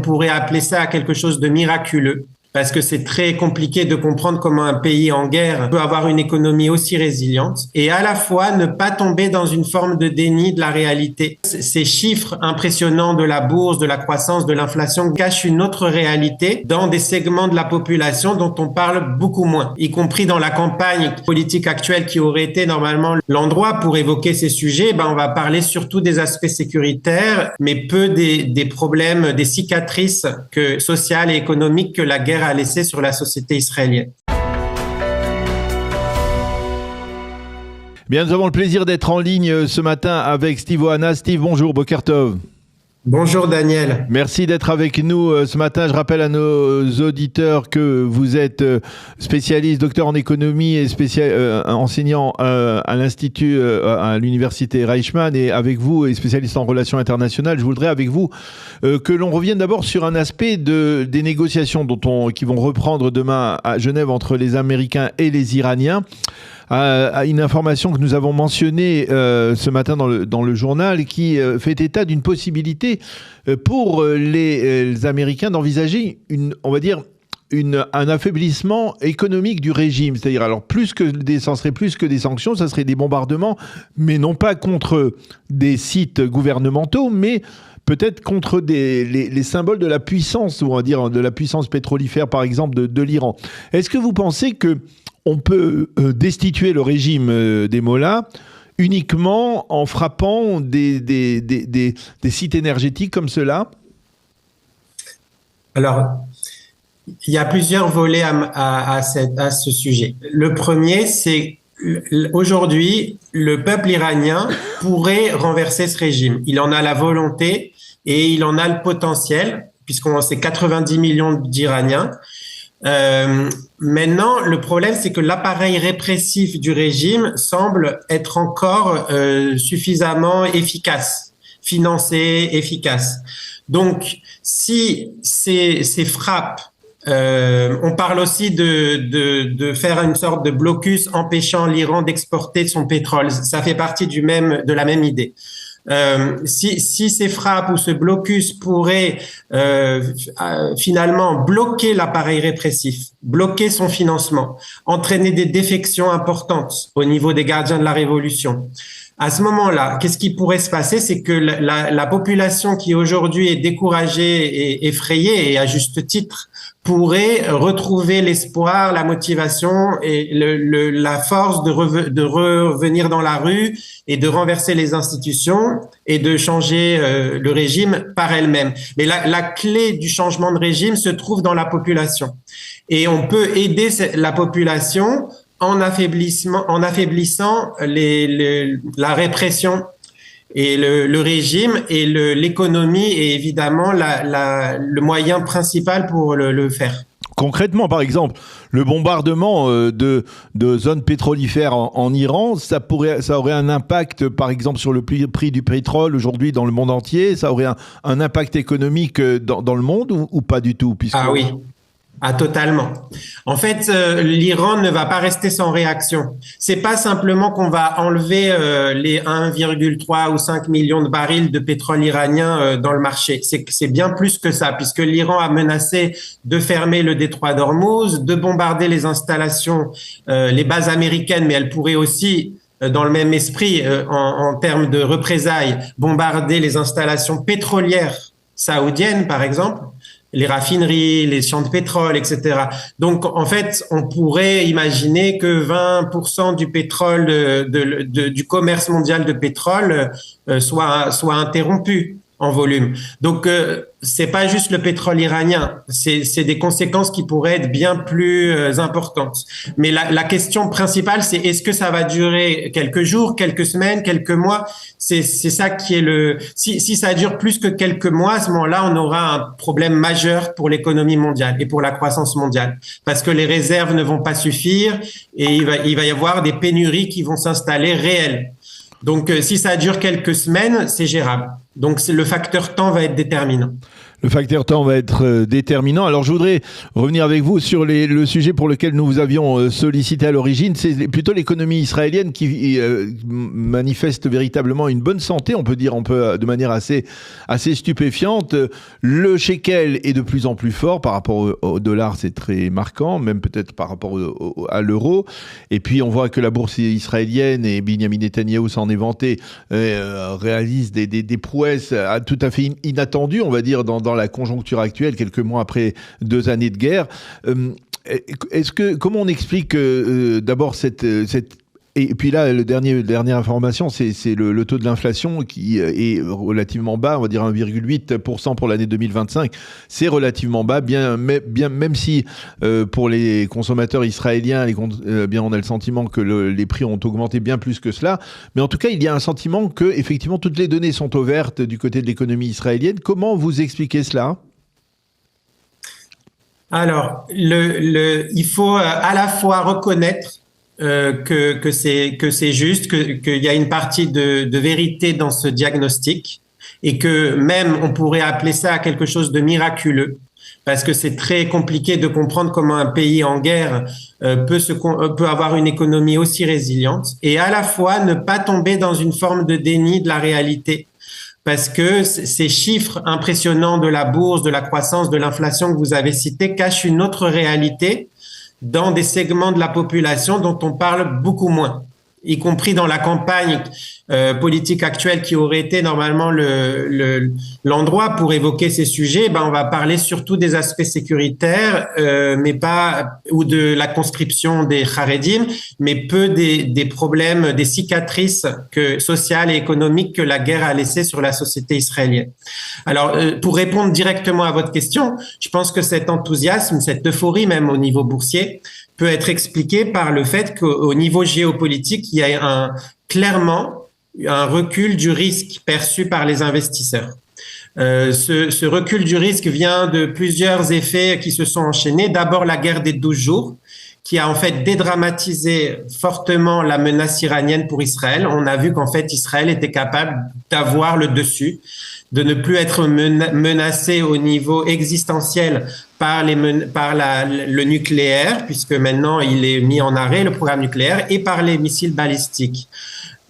on pourrait appeler ça quelque chose de miraculeux. Parce que c'est très compliqué de comprendre comment un pays en guerre peut avoir une économie aussi résiliente et à la fois ne pas tomber dans une forme de déni de la réalité. Ces chiffres impressionnants de la bourse, de la croissance, de l'inflation cachent une autre réalité dans des segments de la population dont on parle beaucoup moins, y compris dans la campagne politique actuelle qui aurait été normalement l'endroit pour évoquer ces sujets. On va parler surtout des aspects sécuritaires, mais peu des problèmes, des cicatrices sociales et économiques que la guerre a laissé sur la société israélienne. Bien, nous avons le plaisir d'être en ligne ce matin avec Steve Ohana. Steve, bonjour, Boker Tov. Bonjour Daniel. Merci d'être avec nous ce matin. Je rappelle à nos auditeurs que vous êtes spécialiste, docteur en économie et enseignant à l'Institut, à l'Université Reichmann, et avec vous, et spécialiste en relations internationales. Je voudrais avec vous que l'on revienne d'abord sur un aspect des négociations qui vont reprendre demain à Genève entre les Américains et les Iraniens. Une information que nous avons mentionnée ce matin dans le journal qui fait état d'une possibilité pour les Américains d'envisager un affaiblissement économique du régime. C'est-à-dire, alors, ça serait plus que des sanctions, ça serait des bombardements, mais non pas contre des sites gouvernementaux, mais peut-être contre les symboles de la puissance, on va dire de la puissance pétrolifère, par exemple, de l'Iran. Est-ce que vous pensez qu'on peut destituer le régime des Mollahs uniquement en frappant des sites énergétiques comme cela? Alors, il y a plusieurs volets à ce sujet. Le premier, c'est aujourd'hui, le peuple iranien pourrait renverser ce régime. Il en a la volonté et il en a le potentiel, puisqu'on sait 90 millions d'Iraniens. Maintenant, le problème, c'est que l'appareil répressif du régime semble être encore suffisamment efficace, financé, efficace. Donc, si ces frappes, on parle aussi de faire une sorte de blocus empêchant l'Iran d'exporter son pétrole. Ça fait partie de la même idée. Si ces frappes ou ce blocus pourraient finalement bloquer l'appareil répressif, bloquer son financement, entraîner des défections importantes au niveau des gardiens de la révolution, à ce moment-là, qu'est-ce qui pourrait se passer? C'est que la population qui aujourd'hui est découragée et effrayée, et à juste titre, pourrait retrouver l'espoir, la motivation et la force de revenir dans la rue et de renverser les institutions et de changer le régime par elle-même. Mais la clé du changement de régime se trouve dans la population. Et on peut aider la population en affaiblissant la répression et le régime, et l'économie est évidemment le moyen principal pour le faire. Concrètement, par exemple, le bombardement de zones pétrolifères en Iran, ça aurait un impact, par exemple, sur le prix du pétrole aujourd'hui dans le monde entier. Ça aurait un impact économique dans le monde ou pas du tout? Ah oui. Ah, totalement. En fait, l'Iran ne va pas rester sans réaction. C'est pas simplement qu'on va enlever les 1,3 ou 5 millions de barils de pétrole iranien dans le marché. C'est bien plus que ça, puisque l'Iran a menacé de fermer le détroit d'Ormuz, de bombarder les installations, les bases américaines, mais elle pourrait aussi, dans le même esprit, en termes de représailles, bombarder les installations pétrolières saoudiennes, par exemple, les raffineries, les champs de pétrole, etc. Donc, en fait, on pourrait imaginer que 20% du pétrole, du commerce mondial de pétrole soit interrompu en volume. Donc, c'est pas juste le pétrole iranien, c'est des conséquences qui pourraient être bien plus importantes. Mais la question principale, c'est est-ce que ça va durer quelques jours, quelques semaines, quelques mois? C'est ça qui est si ça dure plus que quelques mois, à ce moment-là, on aura un problème majeur pour l'économie mondiale et pour la croissance mondiale, parce que les réserves ne vont pas suffire et il va y avoir des pénuries qui vont s'installer réelles. Donc, si ça dure quelques semaines, c'est gérable. Donc, le facteur temps va être déterminant. Le facteur temps va être déterminant. Alors, je voudrais revenir avec vous sur le sujet pour lequel nous vous avions sollicité à l'origine. C'est plutôt l'économie israélienne qui manifeste véritablement une bonne santé, on peut dire de manière assez stupéfiante. Le shekel est de plus en plus fort par rapport au dollar, c'est très marquant, même peut-être par rapport à l'euro. Et puis, on voit que la bourse israélienne, et Benjamin Netanyahou s'en est vanté, réalise des prouesses tout à fait inattendues, on va dire, dans la conjoncture actuelle, quelques mois après 2 années de guerre. Comment on explique d'abord cette et puis là, dernière information, c'est le taux de l'inflation qui est relativement bas, on va dire 1,8% pour l'année 2025. C'est relativement bas, même si pour les consommateurs israéliens, bien on a le sentiment que les prix ont augmenté bien plus que cela. Mais en tout cas, il y a un sentiment que effectivement toutes les données sont ouvertes du côté de l'économie israélienne. Comment vous expliquez cela ? Alors, il faut à la fois reconnaître que c'est juste, qu'il y a une partie de vérité dans ce diagnostic et que même on pourrait appeler ça quelque chose de miraculeux parce que c'est très compliqué de comprendre comment un pays en guerre peut avoir une économie aussi résiliente et à la fois ne pas tomber dans une forme de déni de la réalité. Parce que ces chiffres impressionnants de la bourse, de la croissance, de l'inflation que vous avez cités cachent une autre réalité dans des segments de la population dont on parle beaucoup moins, y compris dans la campagne politique actuelle qui aurait été normalement l'endroit pour évoquer ces sujets. On va parler surtout des aspects sécuritaires, mais pas ou de la conscription des Haredim, mais peu des problèmes, des cicatrices sociales et économiques que la guerre a laissées sur la société israélienne. Alors, pour répondre directement à votre question, je pense que cet enthousiasme, cette euphorie même au niveau boursier, peut être expliqué par le fait qu'au niveau géopolitique, il y a clairement un recul du risque perçu par les investisseurs. Ce recul du risque vient de plusieurs effets qui se sont enchaînés. D'abord, la guerre des 12 jours, qui a en fait dédramatisé fortement la menace iranienne pour Israël. On a vu qu'en fait, Israël était capable d'avoir le dessus, de ne plus être menacé au niveau existentiel par le nucléaire, puisque maintenant il est mis en arrêt, le programme nucléaire, et par les missiles balistiques.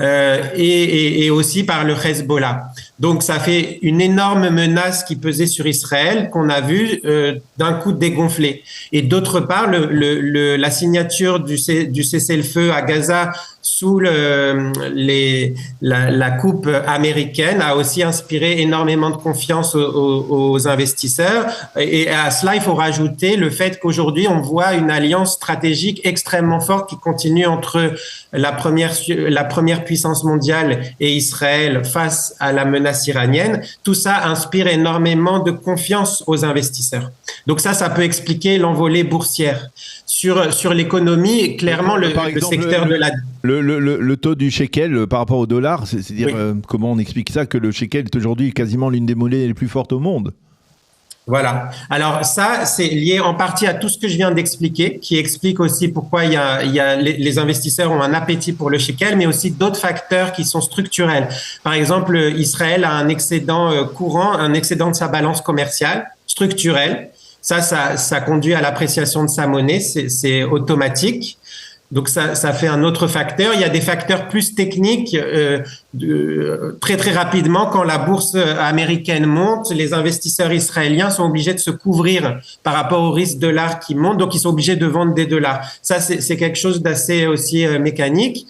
Et aussi par le Hezbollah. Donc ça fait une énorme menace qui pesait sur Israël qu'on a vu d'un coup dégonfler. Et d'autre part, la signature du cessez-le-feu à Gaza sous la coupe américaine a aussi inspiré énormément de confiance aux investisseurs. Et à cela, il faut rajouter le fait qu'aujourd'hui, on voit une alliance stratégique extrêmement forte qui continue entre la première puissance mondiale et Israël face à la menace iranienne. Tout ça inspire énormément de confiance aux investisseurs. Donc ça peut expliquer l'envolée boursière. Sur l'économie, clairement, le secteur de la... Le taux du shekel par rapport au dollar, c'est-à-dire comment on explique ça, que le shekel est aujourd'hui quasiment l'une des monnaies les plus fortes au monde? Voilà. Alors ça, c'est lié en partie à tout ce que je viens d'expliquer, qui explique aussi pourquoi les investisseurs ont un appétit pour le shekel, mais aussi d'autres facteurs qui sont structurels. Par exemple, Israël a un excédent courant, un excédent de sa balance commerciale structurelle. Ça conduit à l'appréciation de sa monnaie, c'est automatique. Donc ça fait un autre facteur. Il y a des facteurs plus techniques. Très très rapidement, quand la bourse américaine monte, les investisseurs israéliens sont obligés de se couvrir par rapport au risque dollar qui monte, donc ils sont obligés de vendre des dollars. Ça, c'est quelque chose d'assez aussi mécanique.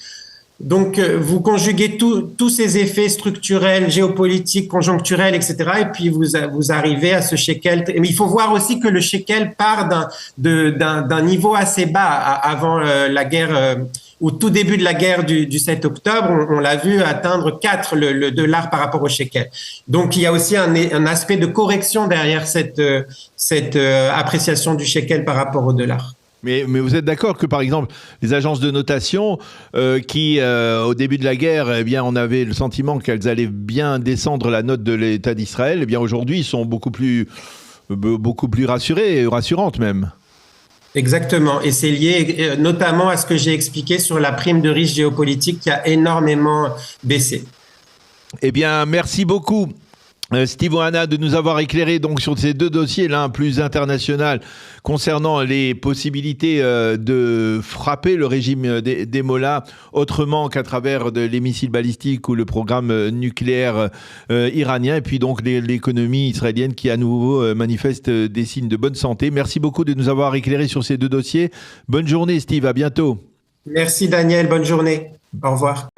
Donc, vous conjuguez tous ces effets structurels, géopolitiques, conjoncturels, etc. Et puis, vous arrivez à ce shekel. Mais il faut voir aussi que le shekel part d'un niveau assez bas avant la guerre, au tout début de la guerre du 7 octobre. On l'a vu atteindre 4 le dollar par rapport au shekel. Donc, il y a aussi un aspect de correction derrière cette appréciation du shekel par rapport au dollar. Mais vous êtes d'accord que, par exemple, les agences de notation qui, au début de la guerre, eh bien, on avait le sentiment qu'elles allaient bien descendre la note de l'État d'Israël, eh bien, aujourd'hui, sont beaucoup plus rassurées et rassurantes même. Exactement. Et c'est lié notamment à ce que j'ai expliqué sur la prime de risque géopolitique qui a énormément baissé. Eh bien, merci beaucoup. Steve Ohana, de nous avoir éclairé donc sur ces deux dossiers, l'un plus international concernant les possibilités de frapper le régime des Mollahs autrement qu'à travers les missiles balistiques ou le programme nucléaire iranien, et puis donc l'économie israélienne qui à nouveau manifeste des signes de bonne santé. Merci beaucoup de nous avoir éclairé sur ces deux dossiers. Bonne journée Steve, à bientôt. Merci Daniel, bonne journée. Au revoir.